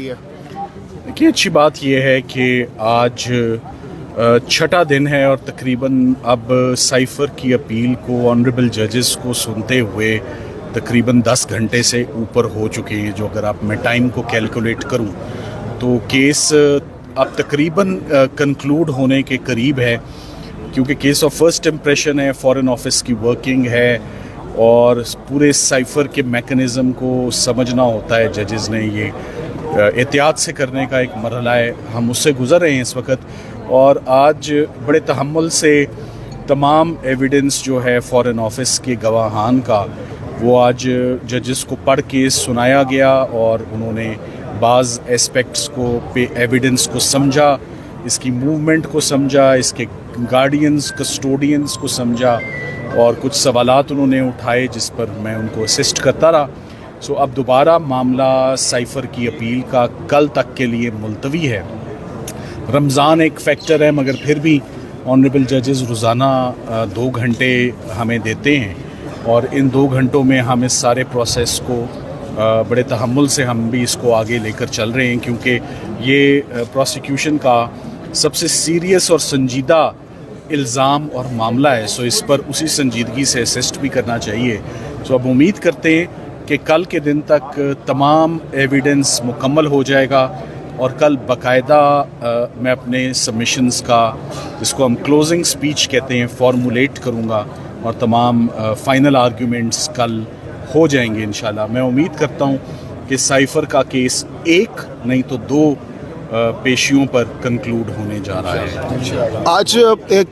देखिए, अच्छी बात यह है कि आज छठा दिन है और तकरीबन अब साइफ़र की अपील को ऑनरेबल जजेस को सुनते हुए तकरीबन 10 घंटे से ऊपर हो चुके हैं। जो अगर आप मैं टाइम को कैलकुलेट करूं तो केस अब तकरीबन कंक्लूड होने के करीब है, क्योंकि केस ऑफ फर्स्ट इम्प्रेशन है, फॉरेन ऑफिस की वर्किंग है और पूरे साइफ़र के मैकेनिज़्म को समझना होता है। जजेस ने ये एहतियात से करने का एक मरहला है, हम उससे गुज़र रहे हैं इस वक्त। और आज बड़े तहम्मुल से तमाम एविडेंस जो है फॉरेन ऑफिस के गवाहान का, वो आज जजेस को पढ़ के सुनाया गया और उन्होंने बाज़ एस्पेक्ट्स को पे एविडेंस को समझा, इसकी मूवमेंट को समझा, इसके गार्डियंस कस्टोडियंस को समझा और कुछ सवालात उन्होंने उठाए जिस पर मैं उनको असिस्ट करता रहा। सो अब दोबारा मामला साइफ़र की अपील का कल तक के लिए मुलतवी है। रमज़ान एक फ़ैक्टर है, मगर फिर भी ऑनरेबल जजेस रोज़ाना 2 घंटे हमें देते हैं और इन 2 घंटों में हम इस सारे प्रोसेस को बड़े तहम्मुल से हम भी इसको आगे लेकर चल रहे हैं, क्योंकि ये प्रोसिक्यूशन का सबसे सीरियस और संजीदा इल्ज़ाम और मामला है। सो इस पर उसी संजीदगी से असिस्ट भी करना चाहिए। सो अब उम्मीद करते हैं कि कल के दिन तक तमाम एविडेंस मुकम्मल हो जाएगा और कल बाकायदा मैं अपने सबमिशंस का, जिसको हम क्लोजिंग स्पीच कहते हैं, फॉर्मुलेट करूँगा और तमाम फ़ाइनल आर्ग्यूमेंट्स कल हो जाएंगे इंशाल्लाह। मैं उम्मीद करता हूँ कि साइफ़र का केस एक नहीं तो 2 पेशियों पर कंक्लूड होने जा रहा है। आज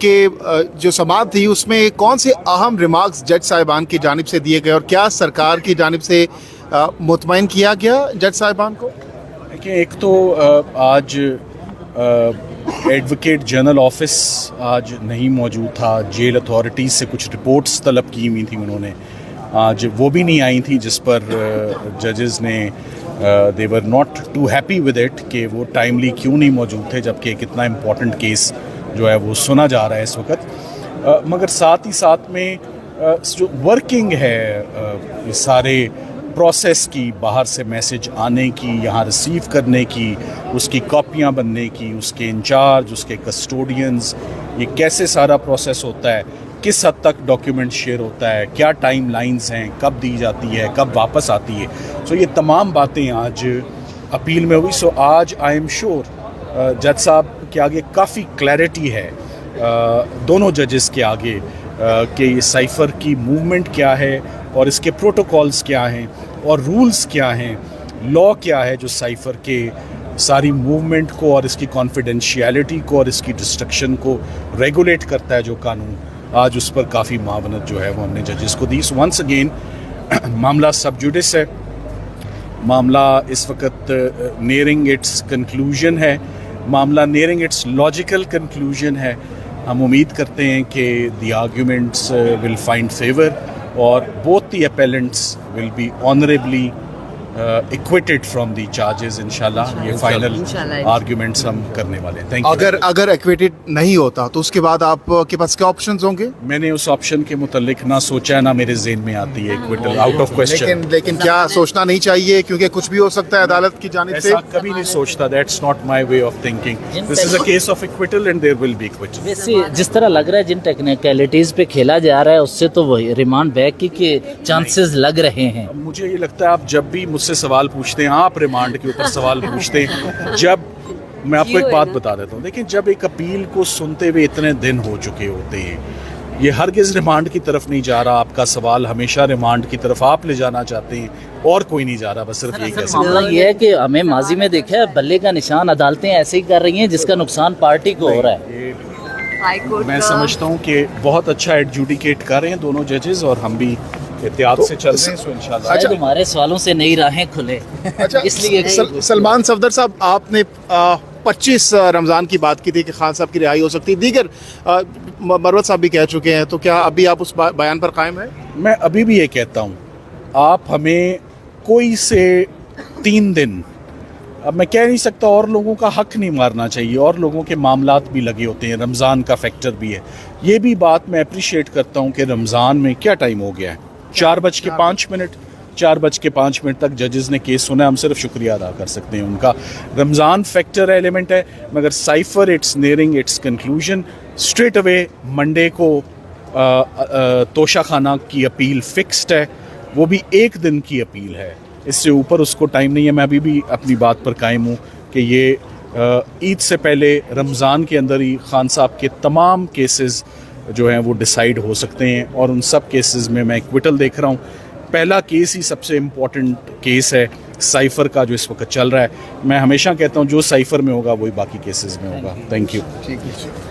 के जो समाअत थी उसमें कौन से अहम रिमार्क्स जज साहिबान की जानिब से दिए गए और क्या सरकार की जानिब से मुतमईन किया गया जज साहिबान को? देखिए, एक तो आज एडवोकेट जनरल ऑफिस आज नहीं मौजूद था। जेल अथॉरिटीज़ से कुछ रिपोर्ट्स तलब की हुई थी उन्होंने, आज वो भी नहीं आई थी, जिस पर जजेस ने they were not too happy with it कि वो टाइमली क्यों नहीं मौजूद थे, जबकि एक इतना इम्पॉर्टेंट केस जो है वो सुना जा रहा है इस वक्त। मगर साथ ही साथ में जो वर्किंग है इस सारे प्रोसेस की, बाहर से मैसेज आने की, यहाँ रिसीव करने की, उसकी कॉपियाँ बनने की, उसके इंचार्ज, उसके कस्टोडियंस, ये कैसे सारा प्रोसेस होता है, किस हद तक डॉक्यूमेंट शेयर होता है, क्या टाइम लाइन्स हैं, कब दी जाती है, कब वापस आती है। सो ये तमाम बातें आज अपील में हुई। सो आज आई एम श्योर जज साहब के आगे काफ़ी क्लैरिटी है, दोनों जजेस के आगे, कि ये साइफ़र की मूवमेंट क्या है और इसके प्रोटोकॉल्स क्या हैं और रूल्स क्या हैं, लॉ क्या है जो साइफ़र के सारी मूवमेंट को और इसकी कॉन्फिडेंशियलिटी को और इसकी डिस्ट्रक्शन को रेगुलेट करता है जो कानून। आज उस पर काफ़ी मावनत जो है वो हमने जजेस को दी। सो वंस अगेन मामला सब जुडिस है, मामला इस वक्त नियरिंग इट्स कंक्लूजन है, मामला नियरिंग इट्स लॉजिकल कंक्लूजन है। हम उम्मीद करते हैं कि the arguments will find favour और both the appellants will be honorably acquitted from the charges इंशाल्लाह। ये फाइनल आर्ग्यूमेंट्स हम करने वाले हैं। Thank you. अगर एक्विटेड नहीं होता तो उसके बाद आपके पास क्या ऑप्शंस होंगे? मैंने उस ऑप्शन के मुतालिक ना सोचा है, ना मेरे ज़हन में आती है एक्विटल, आउट ऑफ क्वेश्चन। लेकिन क्या सोचना नहीं चाहिए, क्योंकि कुछ भी हो सकता है अदालत की जानिब से? ऐसा कभी नहीं सोचता, that's not my way of thinking. This is a case of acquittal and there will be acquittal. वैसे जिस तरह लग रहा है जिन टेक्निकलिटीज़ पे खेला जा रहा है, उससे तो वही रिमांड बैक के चांसेस लग रहे हैं। मुझे ये लगता है आप जब भी मुझसे सवाल पूछते हैं, आप रिमांड के ऊपर सवाल पूछते हैं, जब मैं आपको एक बात बता देता हूँ, देखिए जब एक अपील को सुनते हुए इतने दिन हो चुके होते हैं, ये हरगिज़ रिमांड की तरफ नहीं जा रहा। आपका सवाल हमेशा रिमांड की तरफ आप ले जाना चाहते हैं और कोई नहीं जा रहा, बस सिर्फ एक ऐसा। मामला ये है कि हमें माजी में देखा है बल्ले का निशान अदालतें ऐसे ही कर रही हैं जिसका नुकसान पार्टी को हो रहा है। मैं समझता हूँ कि बहुत अच्छा एडजुडिकेट कर रहे हैं दोनों जजेस और हम भी एहतियात से चल रहे हैं। सो इंशाल्लाह अच्छा, हमारे सवालों से नई राहें खुले। अच्छा, इसलिए सलमान सफदर साहब, आपने 25 रमज़ान की बात की थी कि खान साहब की रिहाई हो सकती है, दीगर मरवत साहब भी कह चुके हैं, तो क्या अभी आप उस बयान पर कायम है? मैं अभी भी ये कहता हूँ, आप हमें कोई से 3 दिन, अब मैं कह नहीं सकता, और लोगों का हक नहीं मारना चाहिए, और लोगों के मामलात भी लगे होते हैं, रमज़ान का फैक्टर भी है। ये भी बात मैं अप्रिशिएट करता हूँ कि रमज़ान में क्या टाइम हो गया है, 4:05 4:05 तक जजेस ने केस सुना, हम सिर्फ शुक्रिया अदा कर सकते हैं उनका। रमज़ान फैक्टर एलिमेंट है, मगर cipher it's nearing it's conclusion. Straight away Monday को तोशा खाना की अपील फिक्स्ड है, वो भी 1 दिन की अपील है, इससे ऊपर उसको टाइम नहीं है। मैं अभी भी अपनी बात पर कायम हूँ कि ये ईद से पहले रमज़ान के अंदर ही खान साहब के तमाम केसेस जो हैं वो डिसाइड हो सकते हैं, और उन सब केसेस में मैं एक्विटल देख रहा हूँ। पहला केस ही सबसे इम्पॉर्टेंट केस है साइफ़र का जो इस वक्त चल रहा है। मैं हमेशा कहता हूँ जो साइफ़र में होगा वही बाकी केसेस में होगा। Thank you. ठीक है।